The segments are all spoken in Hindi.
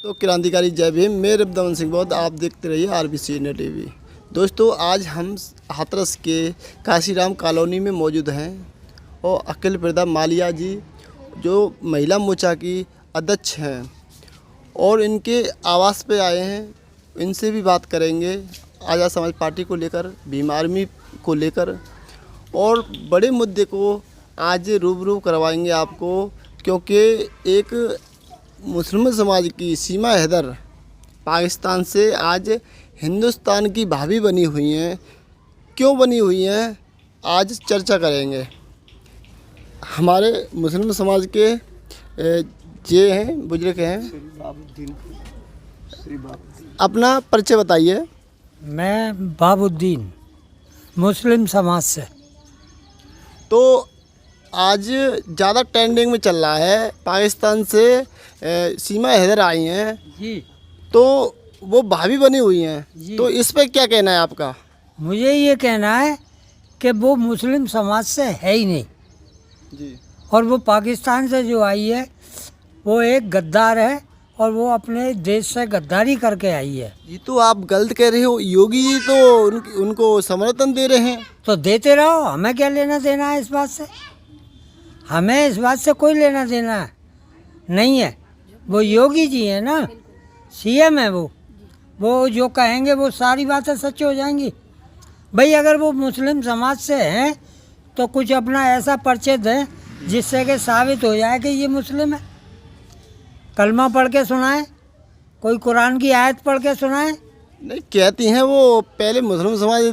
तो क्रांतिकारी जय भीम। मेरे दमन सिंह बौद्ध, आप देखते रहिए आरबीसी इंडिया टीवी। दोस्तों, आज हम हाथरस के काशीराम कॉलोनी में मौजूद हैं और अखिल प्रदा मालिया जी जो महिला मोर्चा की अध्यक्ष हैं और इनके आवास पे आए हैं। इनसे भी बात करेंगे आज़ाद समाज पार्टी को लेकर, भीम आर्मी को लेकर और बड़े मुद्दे को आज रूबरू करवाएंगे आपको, क्योंकि एक मुस्लिम समाज की सीमा हैदर पाकिस्तान से आज हिंदुस्तान की भाभी बनी हुई हैं। क्यों बनी हुई हैं, आज चर्चा करेंगे। हमारे मुस्लिम समाज के ये हैं, बुजुर्ग हैं। अपना परिचय बताइए। मैं बाबुद्दीन, मुस्लिम समाज से। तो आज ज़्यादा ट्रेंडिंग में चल रहा है, पाकिस्तान से सीमा हैदर आई हैं जी, तो वो भाभी बनी हुई हैं, जी। तो इस पे क्या कहना है आपका? मुझे ये कहना है कि वो मुस्लिम समाज से है ही नहीं जी। और वो पाकिस्तान से जो आई है वो एक गद्दार है और वो अपने देश से गद्दारी करके आई है। ये तो आप गलत कह रहे हो। योगी जी तो उनको समर्थन दे रहे हैं। तो देते रहो, हमें क्या लेना देना है इस बात से? हमें इस बात से कोई लेना देना है नहीं है। वो योगी जी हैं ना, सीएम है वो जो कहेंगे वो सारी बातें सच हो जाएंगी। भाई अगर वो मुस्लिम समाज से हैं तो कुछ अपना ऐसा परिचय दें जिससे कि साबित हो जाए कि ये मुस्लिम है। कलमा पढ़ के सुनाएं, कोई कुरान की आयत पढ़ के सुनाएं। नहीं, कहती हैं वो पहले मुस्लिम समाज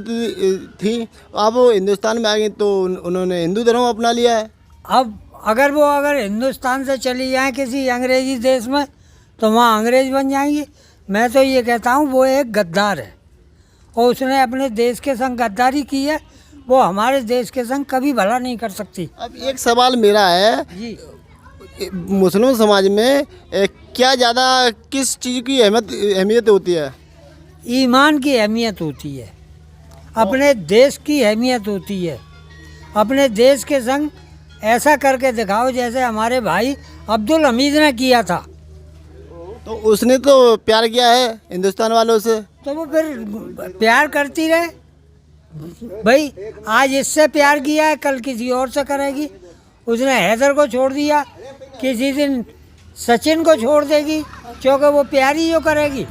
थी, अब वो हिंदुस्तान में आ गई तो उन्होंने हिंदू धर्म अपना लिया है। अब अगर हिंदुस्तान से चली जाएं किसी अंग्रेज़ी देश में तो वहाँ अंग्रेज़ बन जाएंगी। मैं तो ये कहता हूँ वो एक गद्दार है और उसने अपने देश के संग गद्दारी की है। वो हमारे देश के संग कभी भला नहीं कर सकती। अब एक सवाल मेरा है जी, मुस्लिम समाज में क्या ज़्यादा किस चीज़ की अहमियत होती है? ईमान की अहमियत होती है, अपने देश की अहमियत होती है। अपने देश के संग ऐसा करके दिखाओ जैसे हमारे भाई अब्दुल हमीद ने किया था। तो उसने तो प्यार किया है हिंदुस्तान वालों से, तो वो फिर प्यार करती रहे। भाई आज इससे प्यार किया है, कल किसी और से करेगी। उसने हैदर को छोड़ दिया, किसी दिन सचिन को छोड़ देगी, क्योंकि वो प्यार ही जो करेगी।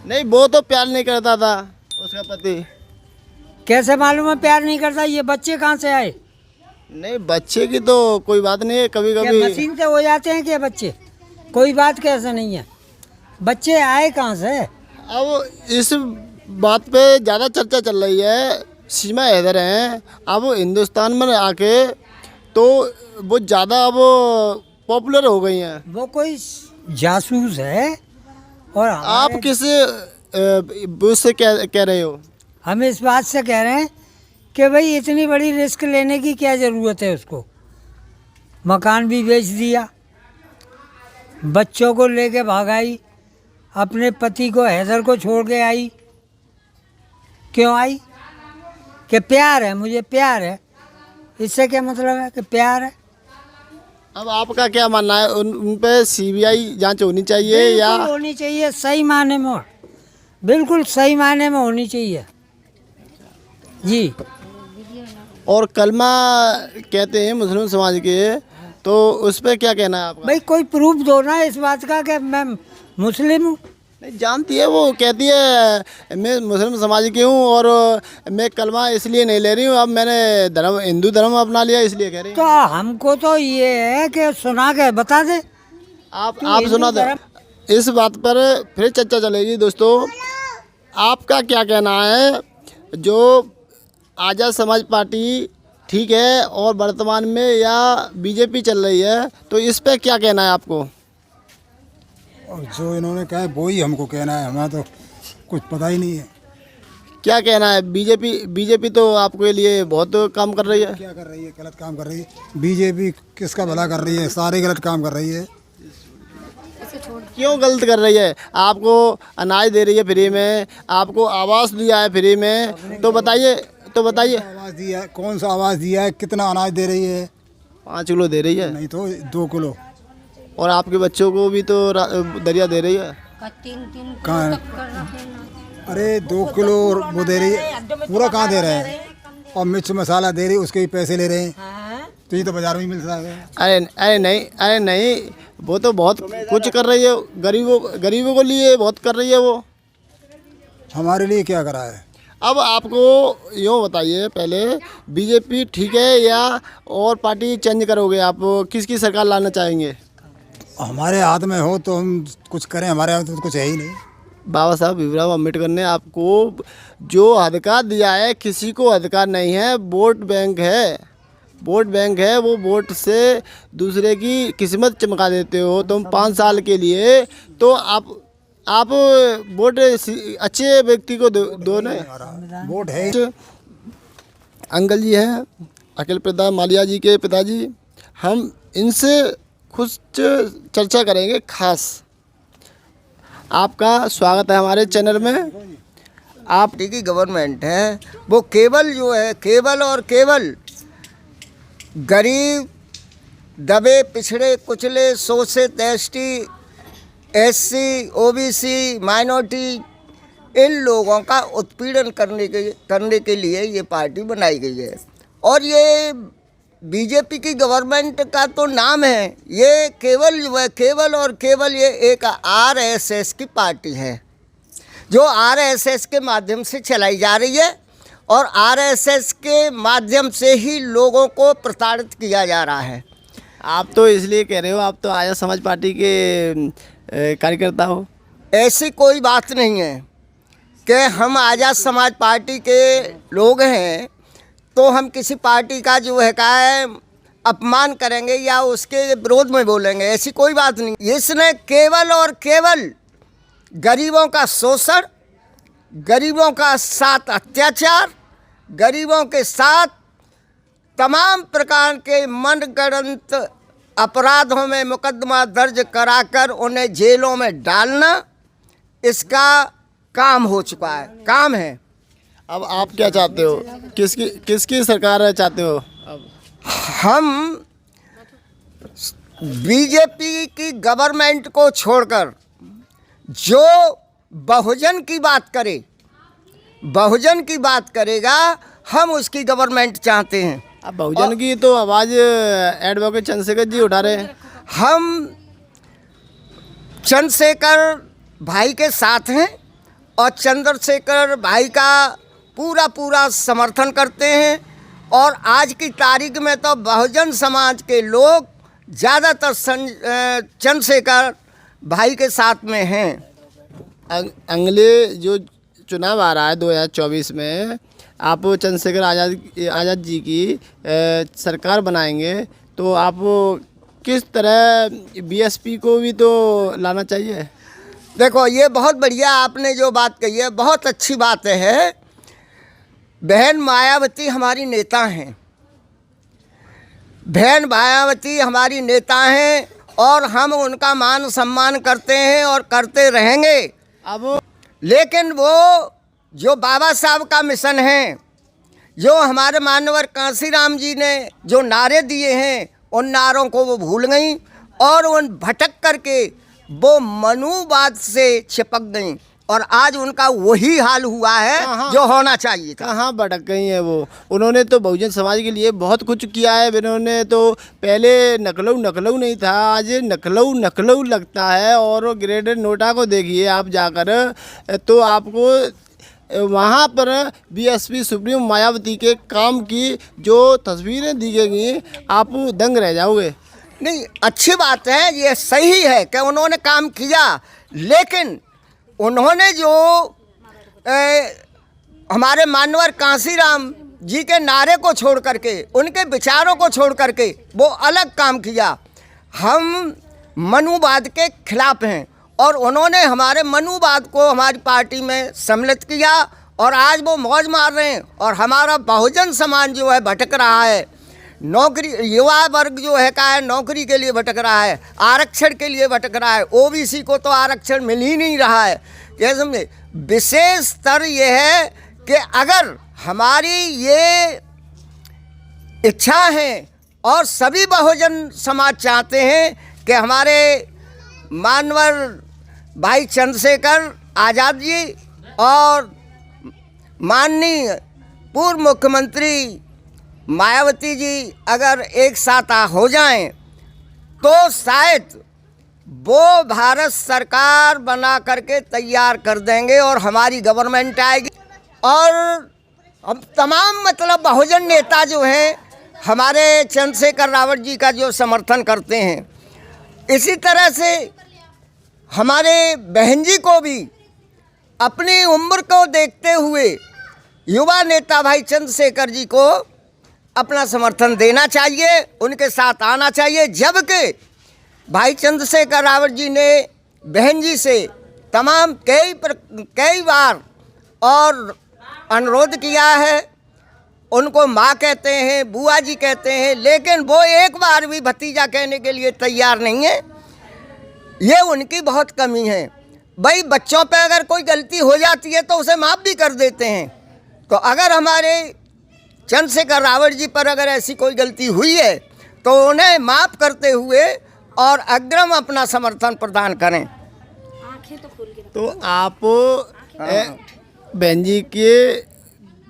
नहीं, वो तो प्यार नहीं करता था उसका पति। कैसे मालूम है प्यार नहीं करता? ये बच्चे कहाँ से आए? नहीं, बच्चे की तो कोई बात नहीं है, कभी क्या कभी मशीन से हो जाते हैं क्या बच्चे? कोई बात कैसे नहीं है, बच्चे आए कहाँ से? अब इस बात पे ज़्यादा चर्चा चल रही है। सीमा हैदर हैं, अब वो हिंदुस्तान में आके तो वो ज़्यादा अब पॉपुलर हो गई हैं। वो कोई जासूस है और आप किस उससे कह रहे हो? हम इस बात से कह रहे हैं कि भाई इतनी बड़ी रिस्क लेने की क्या ज़रूरत है उसको? मकान भी बेच दिया, बच्चों को लेके भाग आई, अपने पति को हैदर को छोड़ के आई। क्यों आई? कि प्यार है, मुझे प्यार है। इससे क्या मतलब है कि प्यार है? अब आपका क्या मानना है, उन पे सीबीआई जांच होनी चाहिए या? बिल्कुल होनी चाहिए, सही मायने में, बिल्कुल सही मायने में होनी चाहिए जी। और कलमा कहते हैं मुस्लिम समाज के, तो उस पर क्या कहना है आपका? भाई कोई प्रूफ दो ना इस बात का कि मैं मुस्लिम हूँ। नहीं, जानती है, वो कहती है मैं मुस्लिम समाज की हूँ और मैं कलमा इसलिए नहीं ले रही हूँ, अब मैंने हिंदू धर्म अपना लिया इसलिए कह रही हूँ। तो हमको तो ये है कि सुना के बता दे। आप सुना दो, इस बात पर फिर चर्चा चलेगी। दोस्तों, आपका क्या कहना है? जो आज़ाद समाज पार्टी ठीक है और वर्तमान में या बीजेपी चल रही है, तो इस पे क्या कहना है आपको? और जो इन्होंने कहा है वो ही हमको कहना है, हमें तो कुछ पता ही नहीं है। क्या कहना है? बीजेपी तो आपके लिए बहुत काम कर रही है। क्या कर रही है? गलत काम कर रही है। बीजेपी किसका भला कर रही है? सारे गलत काम कर रही है। क्यों गलत कर रही है? आपको अनाज दे रही है फ्री में, आपको आवास दिया है फ्री में, तो बताइए आवाज़ दिया है, कौन सा आवाज़ दिया है? कितना अनाज दे रही है? 5 किलो दे रही है, नहीं तो 2 किलो। और आपके बच्चों को भी तो दरिया दे रही है। कहाँ? अरे 2 किलो वो दे रही है, पूरा कहाँ दे रहे हैं? और मिर्च मसाला दे रही है, उसके भी पैसे ले रहे हैं। तो ये तो बाजार में ही मिलता है। अरे नहीं, वो तो बहुत कुछ कर रही है, गरीबों को लिए बहुत कर रही है वो। हमारे लिए क्या करा है? अब आपको यूँ बताइए, पहले बीजेपी ठीक है या और पार्टी चेंज करोगे? आप किसकी सरकार लाना चाहेंगे? हमारे हाथ में हो तो हम कुछ करें, हमारे हाथ में तो कुछ है ही नहीं। बाबा साहब भीमराव अम्बेडकर ने आपको जो अधिकार दिया है, किसी को अधिकार नहीं है। वोट बैंक है, वो वोट से दूसरे की किस्मत चमका देते हो तुम 5 साल के लिए। तो आप वोट अच्छे व्यक्ति को दो ना। वोट है। अंकल जी हैं अखिल प्रताप मालिया जी के पिताजी, हम इनसे कुछ चर्चा करेंगे खास। आपका स्वागत है हमारे चैनल में। आप की गवर्नमेंट है वो केवल जो है केवल गरीब, दबे, पिछड़े, कुचले, शोषित, एसटी, एससी, ओबीसी, माइनॉरिटी, इन लोगों का उत्पीड़न करने के लिए ये पार्टी बनाई गई है। और ये बीजेपी की गवर्नमेंट का तो नाम है, ये केवल ये एक आरएसएस की पार्टी है जो आरएसएस के माध्यम से चलाई जा रही है, और आरएसएस के माध्यम से ही लोगों को प्रताड़ित किया जा रहा है। आप तो इसलिए कह रहे हो, आप तो आर्य समाज पार्टी के कार्यकर्ता हो। ऐसी कोई बात नहीं है कि हम आज़ाद समाज पार्टी के लोग हैं तो हम किसी पार्टी का जो है अपमान करेंगे या उसके विरोध में बोलेंगे, ऐसी कोई बात नहीं। इसने केवल और केवल गरीबों का शोषण, गरीबों का साथ अत्याचार, गरीबों के साथ तमाम प्रकार के मनगढ़ंत अपराधों में मुकदमा दर्ज कराकर उन्हें जेलों में डालना, इसका काम हो चुका है, काम है। अब आप क्या चाहते हो? किसकी सरकार चाहते हो? अब हम बीजेपी की गवर्नमेंट को छोड़कर जो बहुजन की बात करेगा, हम उसकी गवर्नमेंट चाहते हैं। अब बहुजन की तो आवाज़ एडवोकेट चंद्रशेखर जी उठा रहे हैं। हम चंद्रशेखर भाई के साथ हैं और चंद्रशेखर भाई का पूरा समर्थन करते हैं। और आज की तारीख में तो बहुजन समाज के लोग ज़्यादातर चंद्रशेखर भाई के साथ में हैं। अगले जो चुनाव आ रहा है 2024 में, आप चंद्रशेखर आज़ाद जी की सरकार बनाएंगे, तो आप किस तरह बीएसपी को भी तो लाना चाहिए। देखो, ये बहुत बढ़िया आपने जो बात कही है, बहुत अच्छी बात है। बहन मायावती हमारी नेता हैं और हम उनका मान सम्मान करते हैं और करते रहेंगे। अब लेकिन वो जो बाबा साहब का मिशन है, जो हमारे मानवर कांसीराम जी ने जो नारे दिए हैं, उन नारों को वो भूल गई और उन भटक करके वो मनुवाद से चिपक गई, और आज उनका वही हाल हुआ है जो होना चाहिए था। कहाँ भटक गई हैं वो? उन्होंने तो बहुजन समाज के लिए बहुत कुछ किया है। उन्होंने तो पहले नकलऊ नहीं था, आज नकलऊ लगता है। और ग्रेडेड नोटा को देखिए आप जाकर, तो आपको वहाँ पर बीएसपी सुप्रीम मायावती के काम की जो तस्वीरें दी गई, आप दंग रह जाओगे। नहीं, अच्छी बात है, ये सही है कि उन्होंने काम किया, लेकिन उन्होंने जो हमारे मानवर कांसीराम जी के नारे को छोड़ करके, उनके विचारों को छोड़ करके वो अलग काम किया। हम मनुवाद के खिलाफ हैं और उन्होंने हमारे मनुवाद को हमारी पार्टी में सम्मिलित किया, और आज वो मौज मार रहे हैं। और हमारा बहुजन समाज जो है भटक रहा है, नौकरी, युवा वर्ग जो है नौकरी के लिए भटक रहा है, आरक्षण के लिए भटक रहा है। ओबीसी को तो आरक्षण मिल ही नहीं रहा है। ये समझे, विशेष स्तर ये है कि अगर हमारी ये इच्छा है और सभी बहुजन समाज चाहते हैं कि हमारे मानवर भाई चंद्रशेखर आज़ाद जी और माननीय पूर्व मुख्यमंत्री मायावती जी अगर एक साथ हो जाएं तो शायद वो भारत सरकार बना करके तैयार कर देंगे और हमारी गवर्नमेंट आएगी। और हम तमाम मतलब बहुजन नेता जो हैं हमारे चंद्रशेखर रावत जी का जो समर्थन करते हैं, इसी तरह से हमारे बहन जी को भी अपनी उम्र को देखते हुए युवा नेता भाई चंद्रशेखर जी को अपना समर्थन देना चाहिए, उनके साथ आना चाहिए। जबकि भाई चंद्रशेखर रावत जी ने बहन जी से तमाम कई बार और अनुरोध किया है, उनको माँ कहते हैं, बुआ जी कहते हैं, लेकिन वो एक बार भी भतीजा कहने के लिए तैयार नहीं है। ये उनकी बहुत कमी है। भाई बच्चों पे अगर कोई गलती हो जाती है तो उसे माफ़ भी कर देते हैं। तो अगर हमारे चंद्रशेखर रावत जी पर अगर ऐसी कोई गलती हुई है तो उन्हें माफ़ करते हुए और अग्रिम अपना समर्थन प्रदान करें। तो आप बहन जी के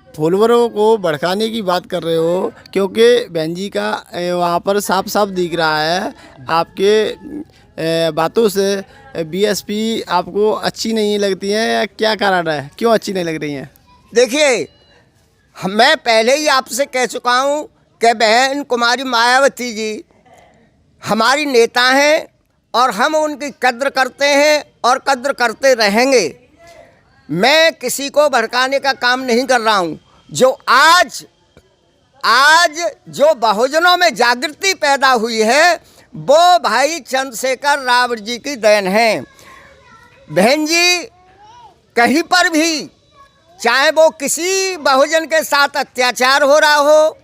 फॉलोअरों को भड़काने की बात कर रहे हो, क्योंकि बहन जी का वहाँ पर साफ साफ दिख रहा है आपके बातों से बीएसपी आपको अच्छी नहीं लगती है, या क्या कारण है, क्यों अच्छी नहीं लग रही हैं? देखिए, मैं पहले ही आपसे कह चुका हूँ कि बहन कुमारी मायावती जी हमारी नेता हैं और हम उनकी कद्र करते हैं और कद्र करते रहेंगे। मैं किसी को भड़काने का काम नहीं कर रहा हूँ। जो आज जो बहुजनों में जागृति पैदा हुई है वो भाई चंद्रशेखर रावत जी की देन है। बहन जी कहीं पर भी, चाहे वो किसी बहुजन के साथ अत्याचार हो रहा हो,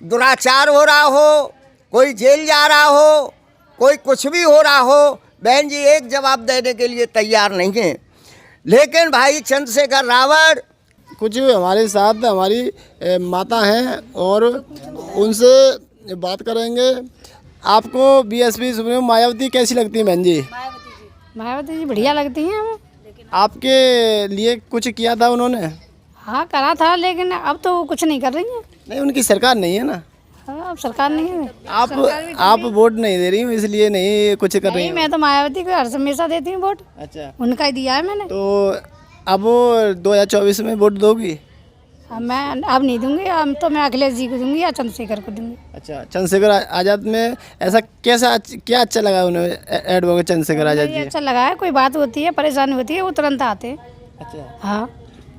दुराचार हो रहा हो, कोई जेल जा रहा हो, कोई कुछ भी हो रहा हो, बहन जी एक जवाब देने के लिए तैयार नहीं है। लेकिन भाई चंद्रशेखर रावत कुछ हमारे साथ हमारी माता हैं और उनसे बात करेंगे। आपको बीएसपी सुप्रीमो मायावती कैसी लगती है बहन जी? मायावती जी बढ़िया लगती हैं हमें। आपके लिए कुछ किया था उन्होंने? हाँ करा था, लेकिन अब तो कुछ नहीं कर रही हैं। नहीं, उनकी सरकार नहीं है ना। हाँ, अब सरकार नहीं है। आप वोट नहीं दे रही हो इसलिए नहीं कुछ कर रही नहीं, हो? मैं तो मायावती को हर हमेशा देती हूँ वोट। अच्छा, उनका ही दिया है मैंने। तो अब 2024 में वोट दोगी? मैं अब नहीं दूंगी, अब तो मैं अखिलेश जी को दूंगी या चंद्रशेखर को दूंगी। अच्छा, चंद्रशेखर आज़ाद में ऐसा क्या अच्छा लगा उन्हें, एडवोकेट चंद्रशेखर आज़ाद जी? अच्छा लगा है, कोई बात होती है, परेशानी होती है, वो तुरंत आते हैं। अच्छा, हाँ।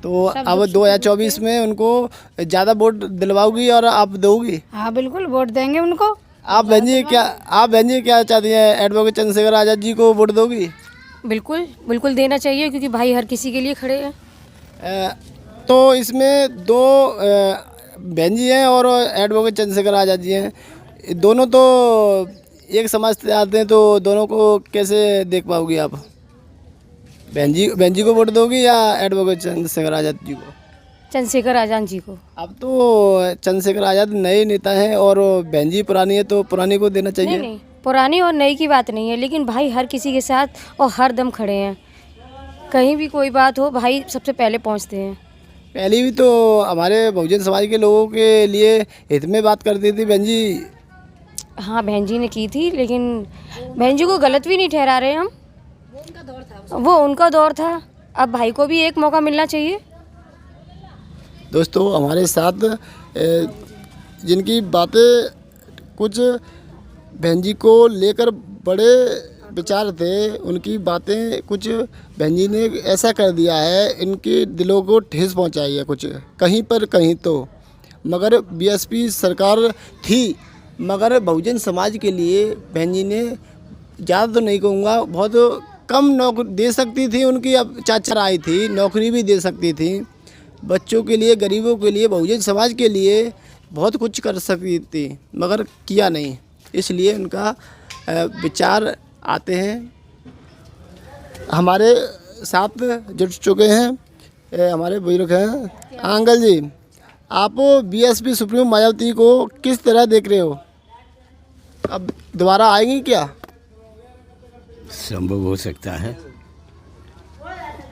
तो अब 2024 में उनको ज़्यादा वोट दिलवाओगी और आप दोगी? हाँ बिल्कुल वोट देंगे उनको। आप बहन जी क्या चाहती हैं, एडवोकेट चंद्रशेखर आज़ाद जी को वोट दोगी? बिल्कुल बिल्कुल देना चाहिए, क्योंकि भाई हर किसी के लिए खड़े हैं। तो इसमें दो बहन जी हैं और एडवोकेट चंद्रशेखर आज़ाद जी हैं, दोनों तो एक समाज से आते हैं, तो दोनों को कैसे देख पाओगी आप? बहन जी को वोट दोगी या एडवोकेट चंद्रशेखर आज़ाद जी को? चंद्रशेखर आज़ाद जी को। अब तो चंद्रशेखर आज़ाद नए नेता हैं और बहन जी पुरानी है, तो पुरानी को देना चाहिए। नहीं, पुरानी और नई की बात नहीं है, लेकिन भाई हर किसी के साथ और हर दम खड़े हैं। कहीं भी कोई बात हो भाई सबसे पहले पहुंचते हैं। पहले भी तो हमारे बहुजन समाज के लोगों के लिए हित में बात करती थी बहन जी। हाँ बहन जी ने की थी, लेकिन बहन जी को गलत भी नहीं ठहरा रहे हम, वो उनका दौर था। अब भाई को भी एक मौका मिलना चाहिए। दोस्तों, हमारे साथ जिनकी बातें कुछ बहन जी को लेकर बड़े विचार थे, उनकी बातें कुछ बहन जी ने ऐसा कर दिया है, इनके दिलों को ठेस पहुंचाई है कुछ कहीं पर कहीं तो। मगर बीएसपी सरकार थी, मगर बहुजन समाज के लिए बहन जी ने ज़्यादा तो नहीं कहूँगा, बहुत कम नौकरी दे सकती थी। उनकी अब चाचा आई थी, नौकरी भी दे सकती थी, बच्चों के लिए, गरीबों के लिए, बहुजन समाज के लिए बहुत कुछ कर सकती थी, मगर किया नहीं। इसलिए उनका विचार आते हैं। हमारे साथ जुड़ चुके हैं हमारे बुजुर्ग हैं। अंकल जी, आप बीएसपी सुप्रीमो मायावती को किस तरह देख रहे हो? अब दोबारा आएंगी क्या? संभव हो सकता है।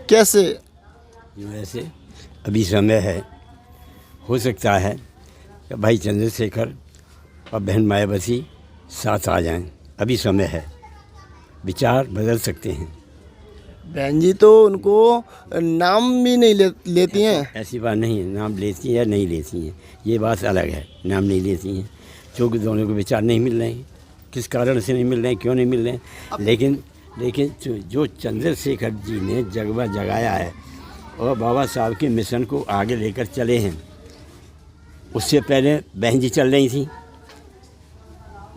कैसे? वैसे अभी समय है, हो सकता है कि भाई चंद्रशेखर और बहन मायावती साथ आ जाएं। अभी समय है, विचार बदल सकते हैं। बहन जी तो उनको नाम भी नहीं लेती हैं। ऐसी बात नहीं है, नाम लेती है नहीं लेती हैं, ये बात अलग है। नाम नहीं लेती हैं क्योंकि दोनों को विचार नहीं मिल रहे हैं, किस कारण से नहीं मिल रहे हैं, क्यों नहीं मिल रहे हैं। लेकिन जो चंद्रशेखर जी ने जगवा जगाया है और बाबा साहब के मिशन को आगे लेकर चले हैं, उससे पहले बहन जी चल रही थी।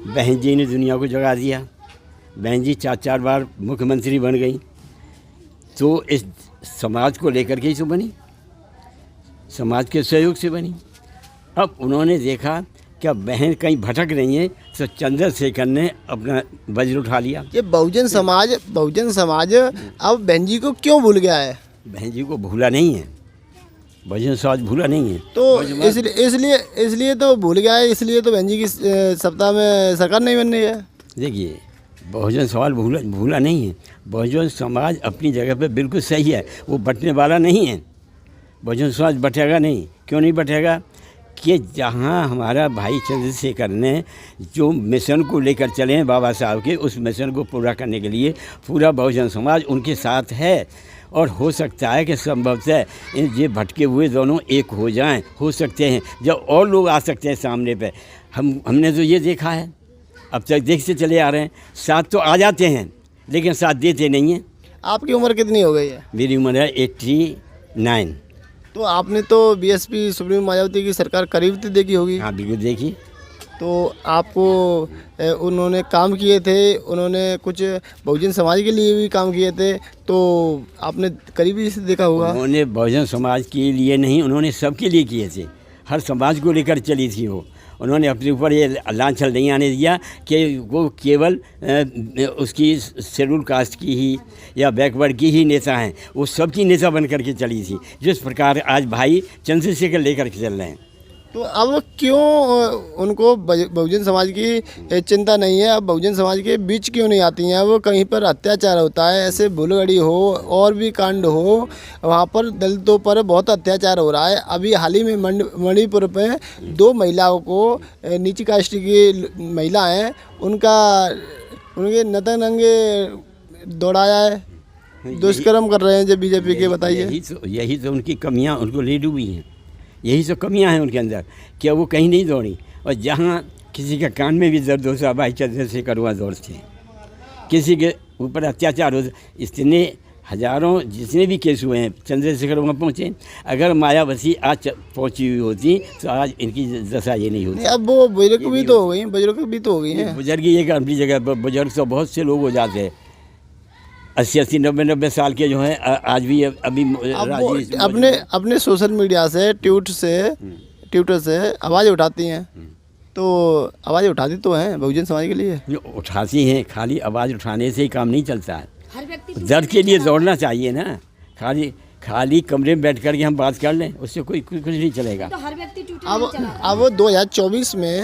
बहन जी ने दुनिया को जगा दिया। बहन जी 4 बार मुख्यमंत्री बन गई, तो इस समाज को लेकर के ही तो बनी, समाज के सहयोग से बनी। अब उन्होंने देखा कि अब बहन कहीं भटक रही हैं, तो चंद्रशेखर ने अपना वज्र उठा लिया। ये बहुजन समाज अब बहन जी को क्यों भूल गया है? बहन जी को भूला नहीं है, बहुजन समाज भूला नहीं है। तो इसलिए तो भूल गया है, इसलिए तो बहन जी की सप्ताह में सरकार नहीं बन रही है। देखिए, बहुजन समाज भूला नहीं है। बहुजन समाज अपनी जगह पे बिल्कुल सही है, वो बंटने वाला नहीं है। बहुजन समाज बटेगा नहीं। क्यों नहीं बटेगा? कि जहाँ हमारा भाई चंद्रशेखर ने जो मिशन को लेकर चले हैं बाबा साहब के, उस मिशन को पूरा करने के लिए पूरा बहुजन समाज उनके साथ है। और हो सकता है कि संभवतः ये भटके हुए दोनों एक हो जाएं, हो सकते हैं। जब और लोग आ सकते हैं सामने पे, हमने तो ये देखा है, अब तक देखते चले आ रहे हैं, साथ तो आ जाते हैं लेकिन साथ देते नहीं हैं। आपकी उम्र कितनी हो गई है? मेरी उम्र है 89। तो आपने तो बीएसपी सुप्रीम मायावती की सरकार करीब से देखी होगी। हाँ, बिल्कुल देखी। तो आपको उन्होंने काम किए थे, उन्होंने कुछ बहुजन समाज के लिए भी काम किए थे, तो आपने करीबी से देखा होगा। उन्होंने बहुजन समाज के लिए नहीं, उन्होंने सबके लिए किए थे। हर समाज को लेकर चली थी वो। उन्होंने अपने ऊपर ये लांछन नहीं आने दिया कि वो केवल उसकी शेड्यूल कास्ट की ही या बैकवर्ड की ही नेता हैं। वो सबकी नेता बन करके चली थी, जिस प्रकार आज भाई चंद्रशेखर लेकर के चल रहे हैं। तो अब क्यों उनको बहुजन समाज की चिंता नहीं है? अब बहुजन समाज के बीच क्यों नहीं आती हैं? वो कहीं पर अत्याचार होता है, ऐसे भूलगड़ी हो और भी कांड हो, वहाँ पर दलितों पर बहुत अत्याचार हो रहा है। अभी हाल ही में मणिपुर में 2 महिलाओं को, नीची कास्ट की महिला हैं, उनके नंगे दौड़ाया है, दुष्कर्म कर रहे हैं जो बीजेपी के। बताइए। यही तो उनकी कमियाँ उनको ले डूबी हैं। यही सब कमियां हैं उनके अंदर कि वो कहीं नहीं दौड़ी। और जहाँ किसी के कान में भी दर्द होता, भाई चंद्रशेखर वहाँ दौड़ते हैं। किसी के ऊपर अत्याचार हो, इतने हजारों जितने भी केस हुए हैं, चंद्रशेखर वहाँ पहुँचे। अगर मायावती आज पहुँची हुई होती तो आज इनकी दशा ये नहीं होती। अब वो बुजुर्ग भी तो हो गई हैं। बुजुर्ग एक अपनी जगह पर, बुजुर्ग तो बहुत से लोग हो जाते हैं, 80-80, 90-90 साल के जो हैं, आज भी अभी अपने सोशल मीडिया से ट्विटर से आवाज़ उठाती हैं। तो आवाज़ उठाती तो हैं बहुजन समाज के लिए। जो उठाती हैं, खाली आवाज़ उठाने से ही काम नहीं चलता है। दर्द के लिए दौड़ना चाहिए ना। खाली कमरे में बैठ कर के हम बात कर लें, उससे कुछ नहीं चलेगा। अब 2024 में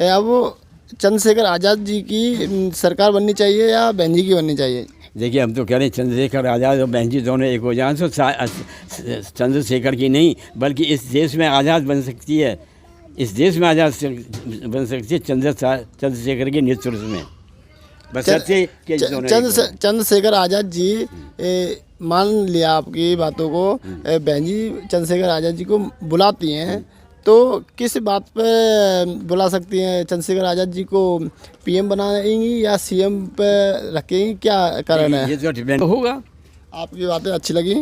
अब चंद्रशेखर आज़ाद जी की सरकार बननी चाहिए या बहन जी की बननी चाहिए? देखिए, हम तो कह रहे हैं चंद्रशेखर आज़ाद और बहन जी दोनों एक हो जाएं, तो चंद्रशेखर की नहीं बल्कि इस देश में आज़ाद बन सकती है। इस देश में आज़ाद बन सकती है चंद्रशेखर के नेतृत्व में। चंद्रशेखर आज़ाद जी, मान लिया आपकी बातों को, बहन जी चंद्रशेखर आज़ाद जी को बुलाती हैं, तो किस बात पे बुला सकती हैं? चंद्रशेखर आज़ाद जी को पीएम बनाएंगी या सीएम पे रखेंगी? क्या कारण है? ये तो डिपेंड होगा। आपकी बातें अच्छी लगी।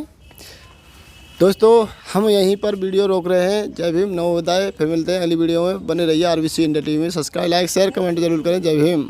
दोस्तों, हम यहीं पर वीडियो रोक रहे हैं। जय भीम, नमो बुद्धाय। फिर मिलते हैं अगली वीडियो में। बने रहिए RBC इंडिया टीवी में। सब्सक्राइब, लाइक, शेयर, कमेंट जरूर करें। जय भीम।